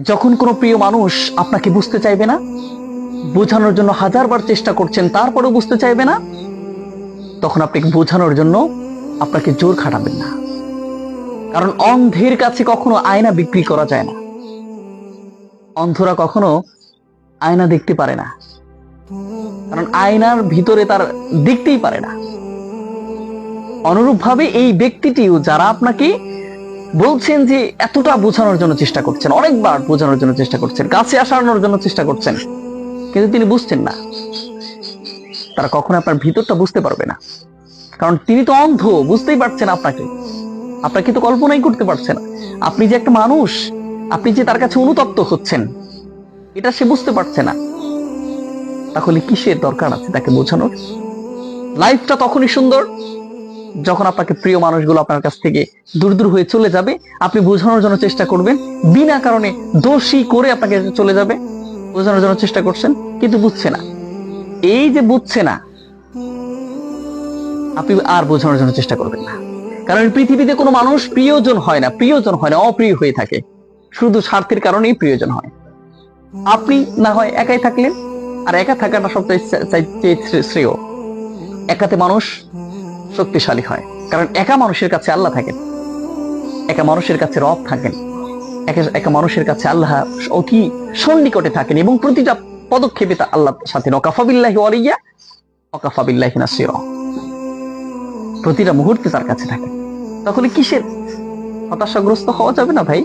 যখন কোনো প্রিয় মানুষ আপনাকে বুঝতে চাইবে না, বোঝানোর জন্য হাজারবার চেষ্টা করছেন তারপরেও বুঝতে চাইবে না, তখন আপনাকে বোঝানোর জন্য আপনাকে জোর খাটাবেন না। কারণ অন্ধের কাছে কখনো আয়না বিক্রি করা যায় না। অন্ধরা কখনো আয়না দেখতে পারে না, কারণ আয়নার ভিতরে তার দেখতেই পারে না। অনুরূপভাবে এই ব্যক্তিটিও যারা আপনাকে বলছেন যে এতটা বোঝানোর জন্য চেষ্টা করছেন, অনেকবার বোঝানোর জন্য চেষ্টা করছেন, কাছে আসানোর জন্য চেষ্টা করছেন, কিন্তু তিনি বুঝছেন না, তারা কখনো আপনার ভিতরটা বুঝতে পারবে না। কারণ তিনি তো অন্ধ, বুঝতেই পারছেন আপনাকে তো কল্পনাই করতে পারছে না। আপনি যে একটা মানুষ, আপনি যে তার কাছে অনুতপ্ত হচ্ছেন, এটা সে বুঝতে পারছে না। তাহলে কিসের দরকার আছে তাকে বোঝানোর? লাইফটা তখনই সুন্দর যখন আপনাকে প্রিয় মানুষগুলো আপনার কাছ থেকে দূর দূর হয়ে চলে যাবে, আপনি বোঝানোর জন্য চেষ্টা করবেন, বিনা কারণে দোষী করে আপনাকে চলে যাবে। বোঝানোর জন্য চেষ্টা করছেন কিন্তু বুঝছে না। এই যে বুঝছে না, আপনি আর বোঝানোর জন্য চেষ্টা করবেন না। কারণ পৃথিবীতে কোনো মানুষ প্রিয়জন হয় না, অপ্রিয় হয়ে থাকে। শুধু স্বার্থের কারণেই প্রিয়জন হয়। আপনি না হয় একাই থাকলেন, আর একা থাকাটা সবচেয়ে শ্রেয়। একাতে মানুষ শক্তিশালী হয়, কারণ একা মানুষের কাছে আল্লাহ থাকেন, একা মানুষের কাছে রব থাকেন, একা মানুষের কাছে আল্লাহ অতি সন্নিকটে থাকেন, এবং প্রতিটা পদক্ষেপে তা আল্লাহর সাথে ওয়াকাফা বিল্লাহি ওয়ালিয়া ওয়াকাফা বিল্লাহি নাসিরা, প্রতিটা মুহূর্তে তার কাছে থাকে। তাহলে কিসের হতাশাগ্রস্ত হওয়া যাবে না ভাই?